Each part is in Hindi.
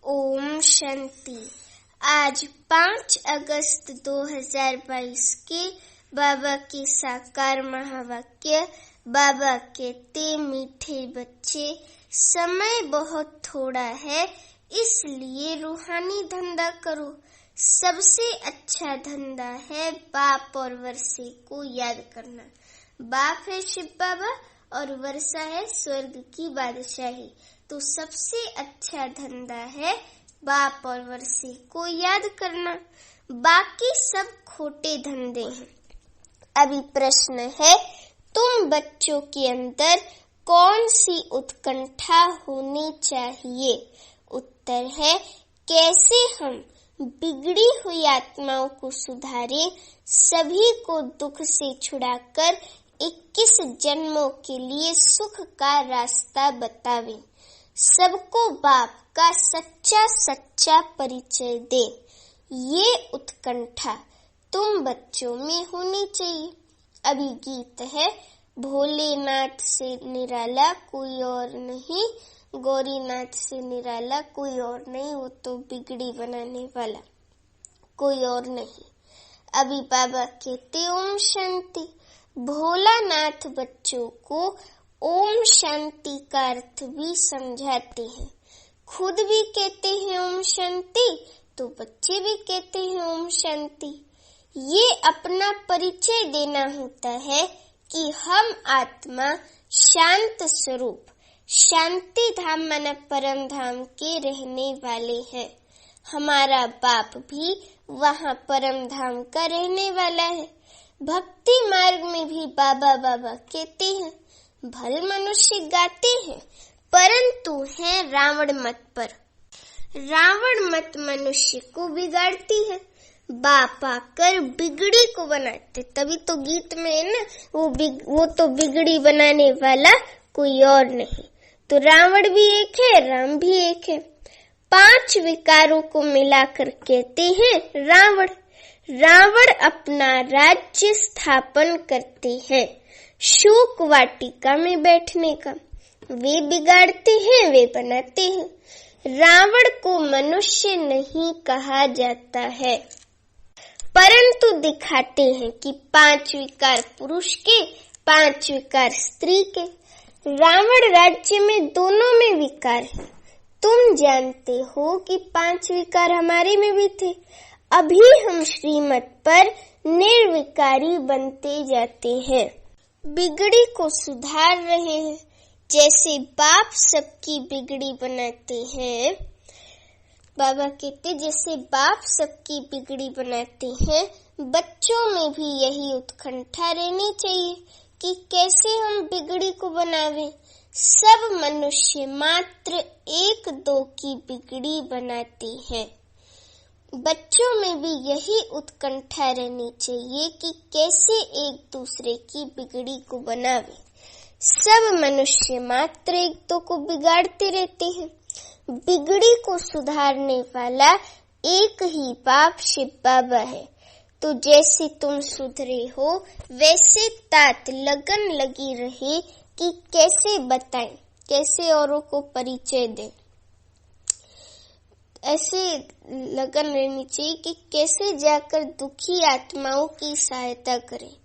ओम शांति। आज 5 अगस्त 2022 के बाबा के साकार महावाक्य। बाबा कहते, मीठे बच्चे, समय बहुत थोड़ा है, इसलिए रूहानी धंधा करो। सबसे अच्छा धंधा है बाप और वर्षे को याद करना। बाप है शिव बाबा और वर्षा है स्वर्ग की बादशाही। तो सबसे अच्छा धंधा है बाप और वर्षे को याद करना। बाकी सब खोटे धंधे हैं। अभी प्रश्न है, तुम बच्चों के अंदर कौन सी उत्कंठा होनी चाहिए? उत्तर है, कैसे हम बिगड़ी हुई आत्माओं को सुधारें, सभी को दुख से छुड़ाकर 21 जन्मों के लिए सुख का रास्ता बतावें, सबको बाप का सच्चा परिचय दे। ये उत्कंठा तुम बच्चों में होनी चाहिए। अभी गीत है, भोलेनाथ से निराला कोई और नहीं, गौरीनाथ से निराला कोई और नहीं, वो तो बिगड़ी बनाने वाला कोई और नहीं। अभी बाबा कहते ओम शांति। भोलानाथ बच्चों को ओम शांति का अर्थ भी समझाते हैं। खुद भी कहते हैं ओम शांति, तो बच्चे भी कहते हैं ओम शांति। ये अपना परिचय देना होता है कि हम आत्मा शांत स्वरूप, शांति धाम माना परम धाम के रहने वाले हैं। हमारा बाप भी वहाँ परम धाम का रहने वाला है। भक्ति मार्ग में भी बाबा बाबा कहते हैं। भले मनुष्य गाते हैं, परंतु है रावण मत पर। रावण मत मनुष्य को बिगाड़ती है। बाप आकर बिगड़ी को बनाते, तभी तो गीत में है ना, वो तो बिगड़ी बनाने वाला कोई और नहीं। तो रावण भी एक है, राम भी एक है। 5 विकारों को मिलाकर कहते हैं रावण। रावण अपना राज्य स्थापन करते हैं, शोक वाटिका में बैठने का। वे बिगाड़ते हैं, वे बनाते हैं। रावण को मनुष्य नहीं कहा जाता है, परंतु दिखाते हैं कि 5 विकार पुरुष के, 5 विकार स्त्री के। रावण राज्य में दोनों में विकार है। तुम जानते हो कि 5 विकार हमारे में भी थे। अभी हम श्रीमत पर निर्विकारी बनते जाते हैं, बिगड़ी को सुधार रहे हैं। जैसे बाप सबकी बिगड़ी बनाते हैं, बाबा कहते जैसे बाप सबकी बिगड़ी बनाते हैं, बच्चों में भी यही उत्कंठा रहनी चाहिए कि कैसे हम बिगड़ी को बनावें। सब मनुष्य मात्र 1-2 की बिगड़ी बनाते हैं। बच्चों में भी यही उत्कंठा रहनी चाहिए कि कैसे एक दूसरे की बिगड़ी को बनावे। सब मनुष्य मात्र 1-2 को बिगाड़ते रहते हैं। बिगड़ी को सुधारने वाला एक ही बाप शिव बाबा है। तो जैसे तुम सुधरे हो, वैसे तात लगन लगी रहे कि कैसे बताएं, कैसे औरों को परिचय दें। ऐसे लगन रहनी चाहिए कि कैसे जाकर दुखी आत्माओं की सहायता करें।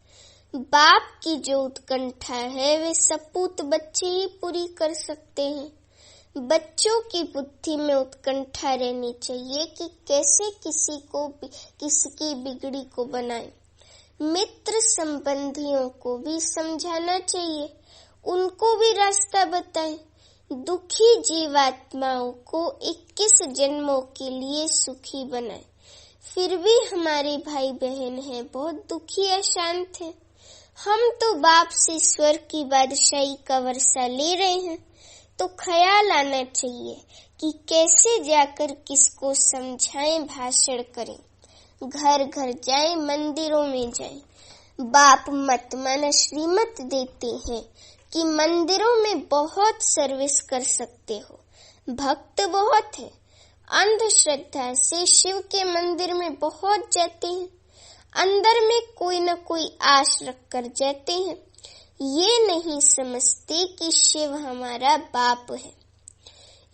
बाप की जो उत्कंठा है, वे सपूत बच्चे ही पूरी कर सकते हैं। बच्चों की बुद्धि में उत्कंठा रहनी चाहिए कि कैसे किसी की बिगड़ी को बनाएं। मित्र संबंधियों को भी समझाना चाहिए, उनको भी रास्ता बताएं। दुखी जीवात्माओं को 21 जन्मों के लिए सुखी बनाए। फिर भी हमारे भाई बहन हैं, बहुत दुखी अशांत हैं। हम तो बाप से स्वर्ग की बादशाही का वर्षा ले रहे हैं, तो ख्याल आना चाहिए कि कैसे जाकर किसको समझाएं, भाषण करें, घर घर जाएं, मंदिरों में जाएं। बाप मत माना श्रीमत देते हैं कि मंदिरों में बहुत सर्विस कर सकते हो। भक्त बहुत है, अंधश्रद्धा से शिव के मंदिर में बहुत जाते हैं, अंदर में कोई न कोई आश रख कर जाते हैं। ये नहीं समझते कि शिव हमारा बाप है।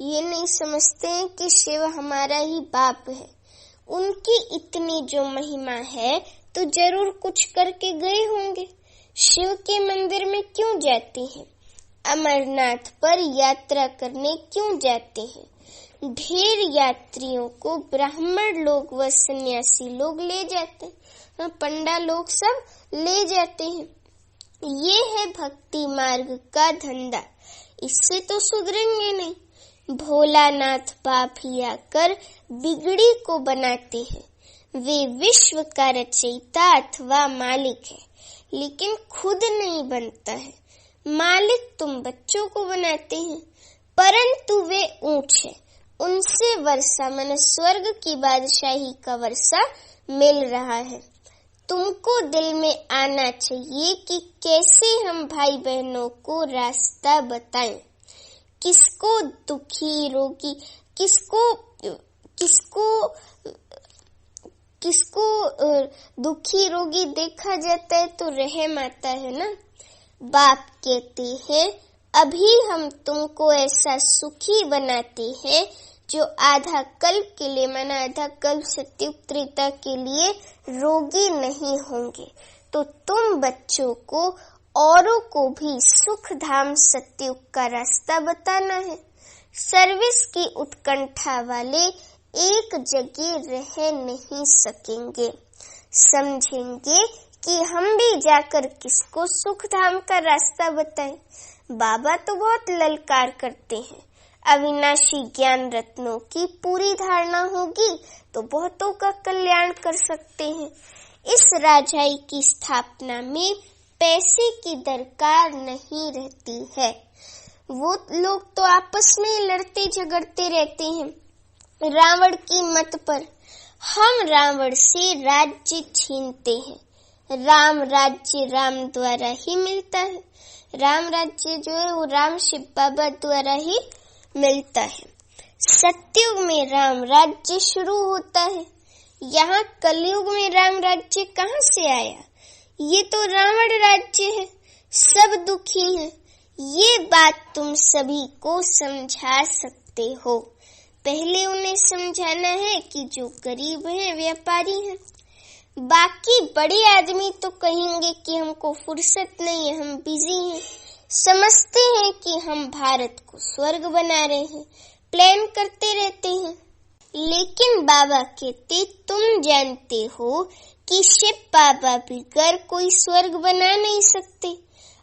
ये नहीं समझते हैं कि शिव हमारा ही बाप है। उनकी इतनी जो महिमा है तो जरूर कुछ करके गए होंगे। शिव के मंदिर में क्यों जाते हैं? अमरनाथ पर यात्रा करने क्यों जाते हैं? ढेर यात्रियों को ब्राह्मण लोग व सन्यासी लोग ले जाते हैं, पंडा लोग सब ले जाते हैं। ये है भक्ति मार्ग का धंधा, इससे तो सुधरेंगे नहीं। भोलानाथ बाप ही आकर बिगड़ी को बनाते हैं। वे विश्व का रचयिता अथवा मालिक है, लेकिन खुद नहीं बनता है। मालिक तुम बच्चों को बनाते हैं, परंतु वे ऊंच है। उनसे वर्षा मन स्वर्ग की बादशाही का वर्षा मिल रहा है। तुमको दिल में आना चाहिए कि कैसे हम भाई बहनों को रास्ता बताएं। किसको दुखी रोगी, किसको दुखी रोगी देखा जाता है तो रहम आता है ना। बाप कहते हैं, अभी हम तुमको ऐसा सुखी बनाते हैं जो आधा कल्प के लिए, माना आधा कल्प सत्युग त्रेता के लिए रोगी नहीं होंगे। तो तुम बच्चों को औरों को भी सुख धाम सत्युग का रास्ता बताना है। सर्विस की उत्कंठा वाले एक जगह रह नहीं सकेंगे। समझेंगे कि हम भी जाकर किसको सुख धाम का रास्ता बताएं। बाबा तो बहुत ललकार करते हैं। अविनाशी ज्ञान रत्नों की पूरी धारणा होगी तो बहुतों का कल्याण कर सकते हैं। इस राजाई की स्थापना में पैसे की दरकार नहीं रहती है। वो लोग तो आपस में लड़ते झगड़ते रहते हैं रावण की मत पर। हम रावण से राज्य छीनते हैं। राम राज्य राम द्वारा ही मिलता है। राम राज्य जो है वो राम शिव बाबा द्वारा ही मिलता है। सत्युग में राम राज्य शुरू होता है। यहाँ कलयुग में राम राज्य कहाँ से आया? ये तो रावण राज्य है, सब दुखी हैं। ये बात तुम सभी को समझा सकते हो। पहले उन्हें समझाना है कि जो गरीब हैं, व्यापारी हैं। बाकी बड़े आदमी तो कहेंगे कि हमको फुर्सत नहीं है, हम बिजी हैं। समझते हैं कि हम भारत को स्वर्ग बना रहे हैं, प्लान करते रहते हैं। लेकिन बाबा कहते, तुम जानते हो कि शिव बाबा बिगर कोई स्वर्ग बना नहीं सकते।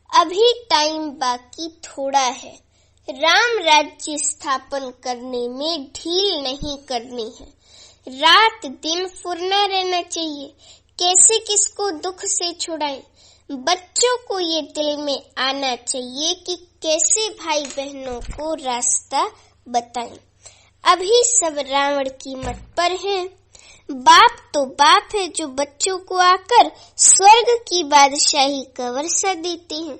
अभी टाइम बाकी थोड़ा है। राम राज्य स्थापन करने में ढील नहीं करनी है। रात दिन फुरना रहना चाहिए। कैसे किसको दुख से छुड़ाएं। बच्चों को ये दिल में आना चाहिए कि कैसे भाई बहनों को रास्ता बताएं। अभी सब रावण की मत पर हैं। बाप तो बाप है जो बच्चों को आकर स्वर्ग की बादशाही का वर्षा देते हैं।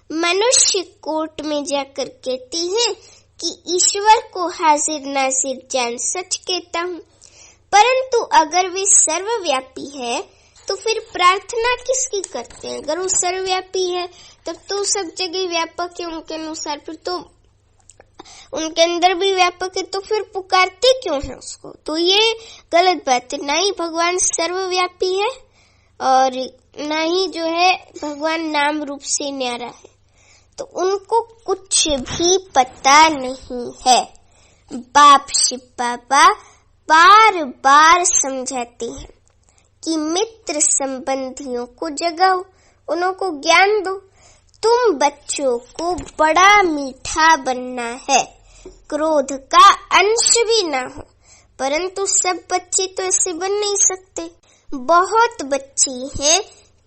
मनुष्य कोर्ट में जाकर कहती है कि ईश्वर को हाजिर नाजिर जान सच कहता हूँ। परंतु अगर वे सर्वव्यापी है तो फिर प्रार्थना किसकी करते हैं? अगर वो सर्वव्यापी है तब तो सब जगह व्यापक है उनके अनुसार, फिर तो उनके अंदर भी व्यापक है, तो फिर पुकारते क्यों है उसको? तो ये गलत बात है। ना ही भगवान सर्वव्यापी है और ना ही जो है भगवान नाम रूप से न्यारा है। तो उनको कुछ भी पता नहीं है। बाप शिव बाबा बार बार समझाते हैं कि मित्र संबंधियों को जगाओ, उनको ज्ञान दो। तुम बच्चों को बड़ा मीठा बनना है, क्रोध का अंश भी ना हो। परंतु सब बच्चे तो ऐसे बन नहीं सकते। बहुत बच्चे हैं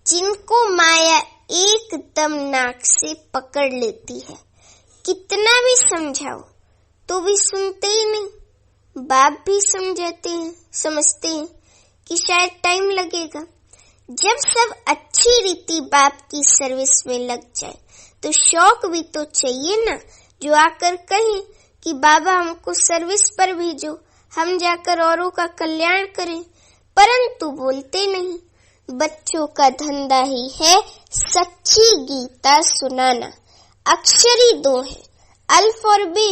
जिनको माया एकदम नाक से पकड़ लेती है। कितना भी समझाओ तो भी सुनते ही नहीं। बाप भी समझते हैं कि शायद टाइम लगेगा। जब सब अच्छी रीति बाप की सर्विस में लग जाए तो शौक भी तो चाहिए ना, जो आकर कहें कि बाबा हमको सर्विस पर भेजो, हम जाकर औरों का कल्याण करें। परंतु बोलते नहीं। बच्चों का धंधा ही है सच्ची गीता सुनाना। अक्षर ही दो है, अल्फ और बे।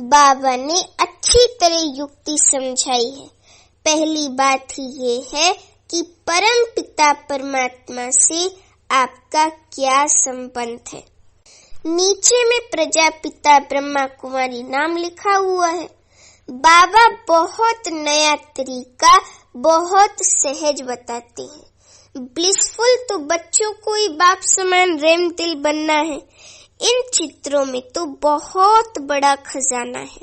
बाबा ने अच्छी तरह युक्ति समझाई है। पहली बात ही ये है कि परम पिता परमात्मा से आपका क्या संबंध है। नीचे में प्रजापिता ब्रह्मा कुमारी नाम लिखा हुआ है। बाबा बहुत नया तरीका बहुत सहज बताते हैं। ब्लिसफुल तो बच्चों को ही बाप समान रेम दिल बनना है। इन चित्रों में तो बहुत बड़ा खजाना है।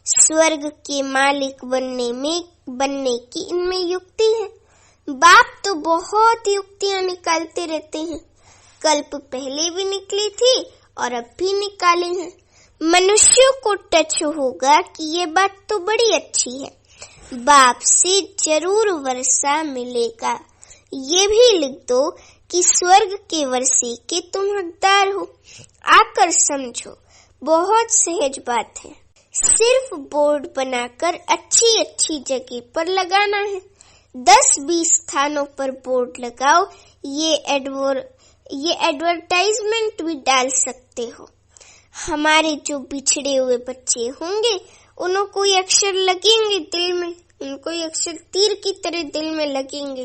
स्वर्ग के मालिक बनने की इनमें युक्ति है। बाप तो बहुत युक्तियां निकालते रहते हैं। कल्प पहले भी निकली थी और अब भी निकाली हैं। मनुष्यों को टच होगा कि ये बात तो बड़ी अच्छी है, बाप से जरूर वर्षा मिलेगा। ये भी लिख दो कि स्वर्ग के वर्षे के तुम हकदार हो। आकर समझो, बहुत सहज बात है। सिर्फ बोर्ड बनाकर अच्छी अच्छी जगह पर लगाना है। 10-20 स्थानों पर बोर्ड लगाओ। ये एडवर्टाइजमेंट भी डाल सकते हो। हमारे जो बिछड़े हुए बच्चे होंगे उनको ये अक्षर लगेंगे दिल में, उनको ये अक्षर तीर की तरह दिल में लगेंगे।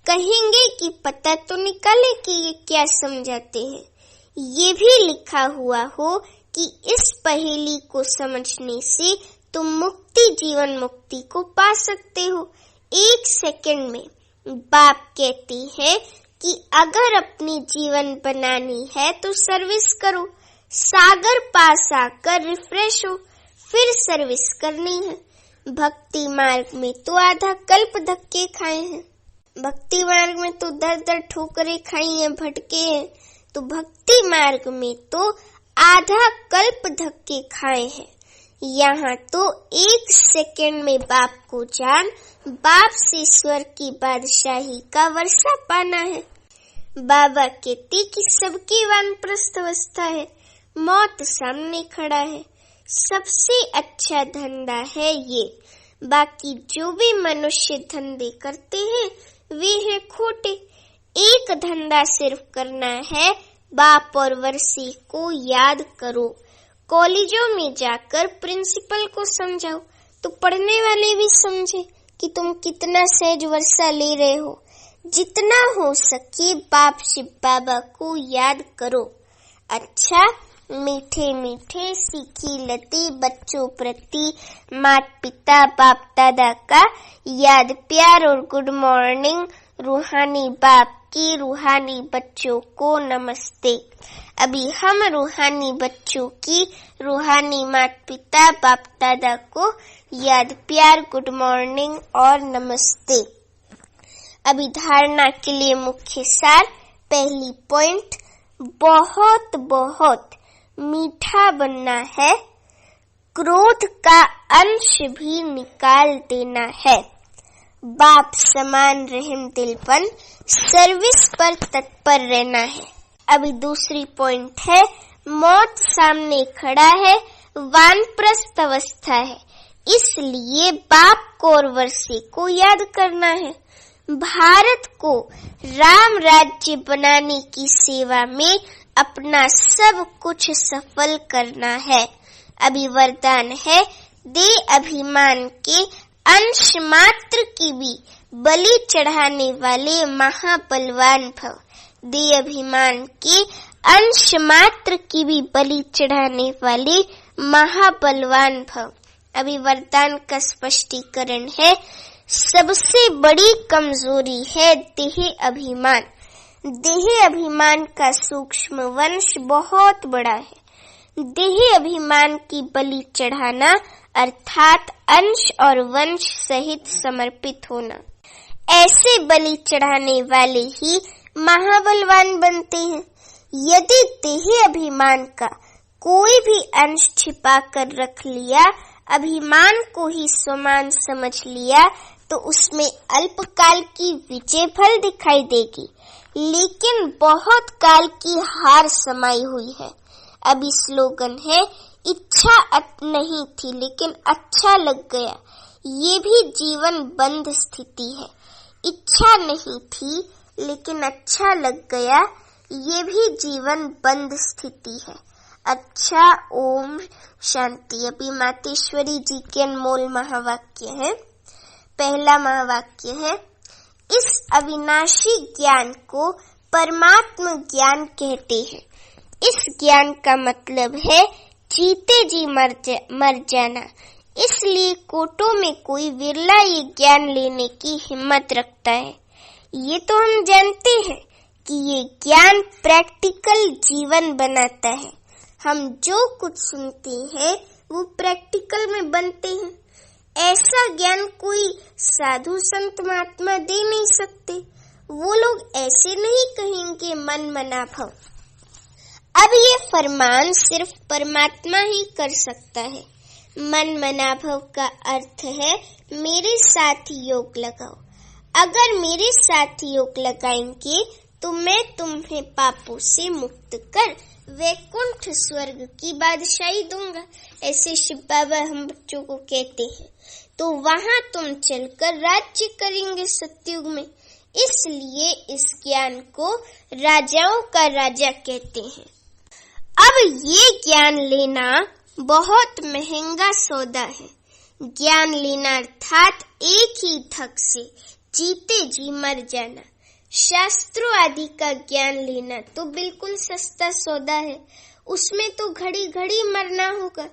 कहेंगे कि पता तो निकाले कि ये क्या समझाते हैं। ये भी लिखा हुआ हो कि इस पहेली को समझने से तुम मुक्ति जीवन मुक्ति को पा सकते हो 1 सेकंड में। बाप कहते हैं कि अगर अपनी जीवन बनानी है तो सर्विस करो। सागर पास आकर रिफ्रेश हो, फिर सर्विस करनी है। भक्ति मार्ग में तो आधा कल्प धक्के खाए हैं। भक्ति मार्ग में तो दर ठोकरें खाई हैं, भटके हैं। तो भक्ति मार्ग में तो आधा कल्प धक्के खाए हैं। यहाँ तो 1 सेकंड में बाप को जान, बाप से स्वर्ग की बादशाही का वर्षा पाना है। बाबा कहते कि सबकी वानप्रस्थ अवस्था है, मौत सामने खड़ा है। सबसे अच्छा धंधा है ये। बाकी जो भी मनुष्य धंधे करते हैं वे है खोटे। एक धंधा सिर्फ करना है, बाप और वर्षे को याद करो। कॉलेजों में जाकर प्रिंसिपल को समझाओ तो पढ़ने वाले भी समझे कि तुम कितना सहज वर्षा ले रहे हो। जितना हो सके बाप शिव बाबा को याद करो। अच्छा, मीठे मीठे सीखी लती बच्चों प्रति माता पिता बाप दादा का याद प्यार और गुड मॉर्निंग। रूहानी बाप की रूहानी बच्चों को नमस्ते। अभी हम रूहानी बच्चों की रूहानी माता पिता बाप दादा को याद प्यार गुड मॉर्निंग और नमस्ते। अभी धारणा के लिए मुख्य सार। पहली पॉइंट, बहुत बहुत मीठा बनना है। क्रोध का अंश भी निकाल देना है। बाप समान रहम दिलपन, सर्विस पर तत्पर रहना है। अभी दूसरी पॉइंट है, मौत सामने खड़ा है, वानप्रस्थ अवस्था है, इसलिए बाप को और वर्षे को याद करना है। भारत को राम राज्य बनाने की सेवा में अपना सब कुछ सफल करना है। अभी वरदान है, दे अभिमान के अंश मात्र की भी बलि चढ़ाने वाले महाबलवान भव। दे अभिमान के अंश मात्र की भी बलि चढ़ाने वाले महाबलवान भव। अभी वरदान का स्पष्टीकरण है, सबसे बड़ी कमजोरी है देह अभिमान। देह अभिमान का सूक्ष्म वंश बहुत बड़ा है। देह अभिमान की बलि चढ़ाना अर्थात अंश और वंश सहित समर्पित होना। ऐसे बलि चढ़ाने वाले ही महाबलवान बनते हैं। यदि देह अभिमान का कोई भी अंश छिपा कर रख लिया, अभिमान को ही समान समझ लिया, तो उसमें अल्पकाल की विजय फल दिखाई देगी, लेकिन बहुत काल की हार समाई हुई है। अभी स्लोगन है, इच्छा नहीं थी लेकिन अच्छा लग गया। ये भी जीवन बंद स्थिति है। इच्छा नहीं थी लेकिन अच्छा लग गया, ये भी जीवन बंद स्थिति है। अच्छा, ओम शांति। अभी मातेश्वरी जी के अनमोल महावाक्य है। पहला महावाक्य है, इस अविनाशी ज्ञान को परमात्म ज्ञान कहते हैं। इस ज्ञान का मतलब है जीते जी मर जाना। इसलिए कोटों में कोई विरला ये ज्ञान लेने की हिम्मत रखता है। ये तो हम जानते हैं कि ये ज्ञान प्रैक्टिकल जीवन बनाता है। हम जो कुछ सुनते हैं वो प्रैक्टिकल में बनते हैं। ऐसा ज्ञान कोई साधु संत महात्मा दे नहीं सकते। वो लोग ऐसे नहीं कहेंगे मन मना भव। अब ये फरमान सिर्फ परमात्मा ही कर सकता है। मन मना भव का अर्थ है मेरे साथ योग लगाओ। अगर मेरे साथ योग लगाएंगे तो मैं तुम्हें पापों से मुक्त कर वैकुंठ स्वर्ग की बादशाही दूंगा। ऐसे शिव बाबा हम बच्चों को कहते हैं। तो वहां तुम चलकर राज्य करेंगे सतयुग में। इसलिए इस ज्ञान को राजाओं का राजा कहते हैं। अब ये ज्ञान लेना बहुत महंगा सौदा है। ज्ञान लेना अर्थात एक ही धक से जीते जी मर जाना। शास्त्रों आदि का ज्ञान लेना तो बिल्कुल सस्ता सौदा है। उसमें तो घड़ी घड़ी मरना होगा,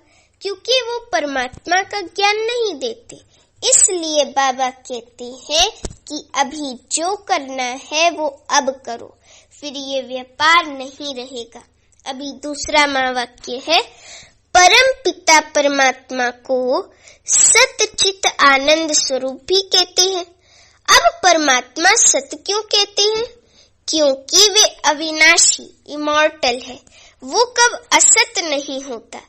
क्योंकि वो परमात्मा का ज्ञान नहीं देते। इसलिए बाबा कहते हैं कि अभी जो करना है वो अब करो, फिर ये व्यापार नहीं रहेगा। अभी दूसरा महावाक्य है, परम पिता परमात्मा को सतचित आनंद स्वरूप भी कहते हैं। अब परमात्मा सत्य क्यों कहते हैं? क्योंकि वे अविनाशी इमॉर्टल है। वो कब असत नहीं होता,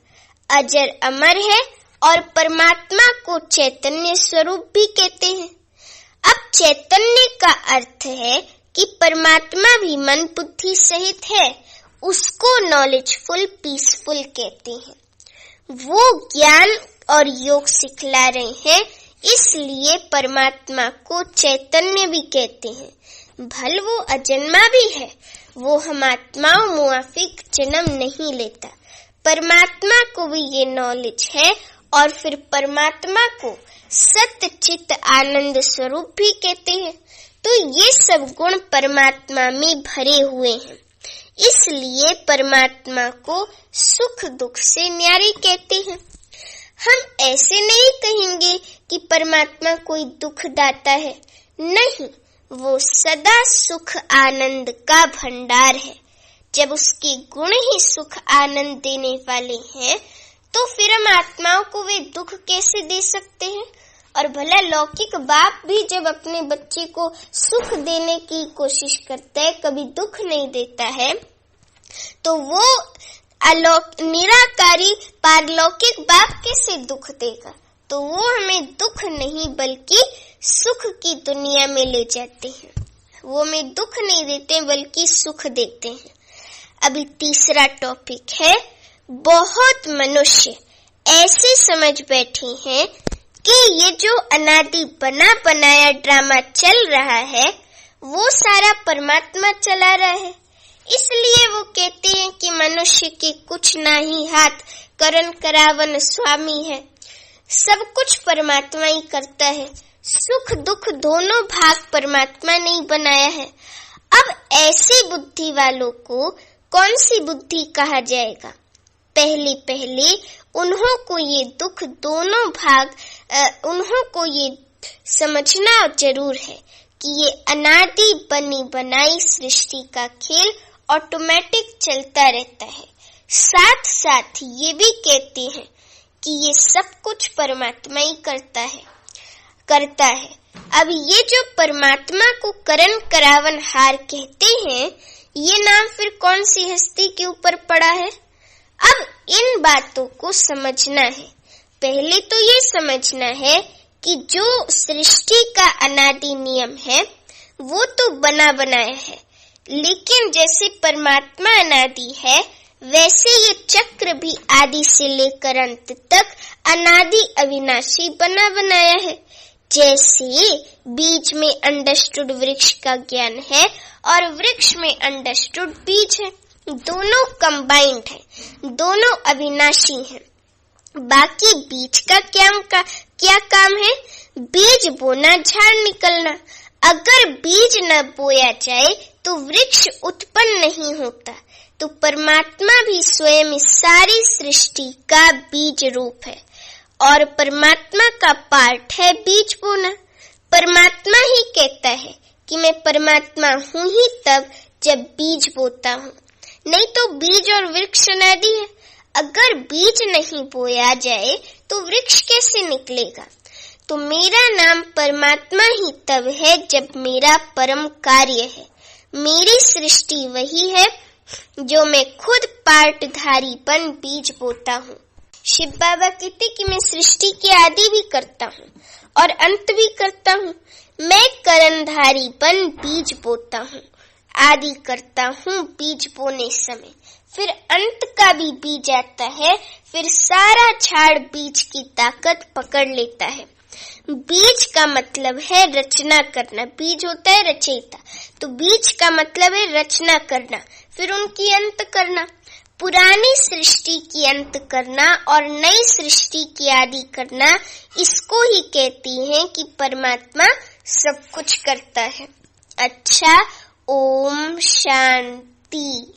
अजर अमर है। और परमात्मा को चैतन्य स्वरूप भी कहते हैं। अब चैतन्य का अर्थ है कि परमात्मा भी मन बुद्धि सहित है। उसको नॉलेजफुल पीसफुल कहते हैं। वो ज्ञान और योग सिखला रहे हैं, इसलिए परमात्मा को चैतन्य भी कहते हैं। भल वो अजन्मा भी है। वो हम आत्माओं मुआफिक जन्म नहीं लेता। परमात्मा को भी ये नॉलेज है। और फिर परमात्मा को सत्य चित्त आनंद स्वरूप भी कहते हैं। तो ये सब गुण परमात्मा में भरे हुए हैं। इसलिए परमात्मा को सुख दुख से न्यारे कहते हैं। हम ऐसे नहीं कहेंगे कि परमात्मा कोई दुख दाता है। नहीं, वो सदा सुख आनंद का भंडार है। जब उसके गुण ही सुख आनंद देने वाले हैं, तो फिर हम आत्माओं को वे दुख कैसे दे सकते हैं? और भला लौकिक बाप भी जब अपने बच्चे को सुख देने की कोशिश करता है, कभी दुख नहीं देता है, तो वो निराकारी पारलौकिक बाप कैसे दुख देगा? तो वो हमें दुख नहीं बल्कि सुख की दुनिया में ले जाते हैं। वो हमें दुख नहीं देते बल्कि सुख देते हैं। अभी तीसरा टॉपिक है, बहुत मनुष्य ऐसे समझ बैठे हैं कि ये जो अनादि बना बनाया ड्रामा चल रहा है वो सारा परमात्मा चला रहा है। इसलिए वो कहते हैं कि मनुष्य के कुछ ना ही हाथ करन करावन स्वामी है। सब कुछ परमात्मा ही करता है। सुख दुख दोनों भाग परमात्मा ने ही बनाया है। अब ऐसी बुद्धि वालों को कौन सी बुद्धि कहा जाएगा? पहले उन्हों को ये दुख दोनों भाग उन्हों को ये समझना जरूर है कि ये अनादि बनी बनाई सृष्टि का खेल ऑटोमेटिक चलता रहता है। साथ साथ ये भी कहते हैं कि ये सब कुछ परमात्मा ही करता है। अब ये जो परमात्मा को करन करावन हार कहते हैं, ये नाम फिर कौन सी हस्ती के ऊपर पड़ा है? अब इन बातों को समझना है। पहले तो ये समझना है कि जो सृष्टि का अनादि नियम है वो तो बना बनाया है, लेकिन जैसे परमात्मा अनादि है वैसे ये चक्र भी आदि से लेकर अंत तक अनादि अविनाशी बना बनाया है। जैसे बीज में अंडरस्टूड वृक्ष का ज्ञान है और वृक्ष में अंडरस्टूड बीज है, दोनों कंबाइंड है, दोनों अविनाशी हैं। बाकी बीज का क्या काम है? बीज बोना, झाड़ निकलना। अगर बीज न बोया जाए तो वृक्ष उत्पन्न नहीं होता। तो परमात्मा भी स्वयं इस सारी सृष्टि का बीज रूप है और परमात्मा का पार्ट है बीज बोना। परमात्मा ही कहता है कि मैं परमात्मा हूँ ही तब जब बीज बोता हूँ, नहीं तो बीज और वृक्ष अनादि है। अगर बीज नहीं बोया जाए तो वृक्ष कैसे निकलेगा? तो मेरा नाम परमात्मा ही तब है जब मेरा परम कार्य है। मेरी सृष्टि वही है जो मैं खुद पार्टधारीपन बीज बोता हूँ। शिव बाबा कहते कि मैं सृष्टि की आदि भी करता हूँ और अंत भी करता हूँ। मैं करणधारीपन बीज बोता हूँ, आदि करता हूँ बीज बोने समय, फिर अंत का भी बीज आता है, फिर सारा झाड़ बीज की ताकत पकड़ लेता है। बीज का मतलब है रचना करना, बीज होता है रचयिता, तो बीज का मतलब है रचना करना, फिर उनकी अंत करना। पुरानी सृष्टि की अंत करना और नई सृष्टि की आदि करना, इसको ही कहती हैं कि परमात्मा सब कुछ करता है। अच्छा, ओम शांति।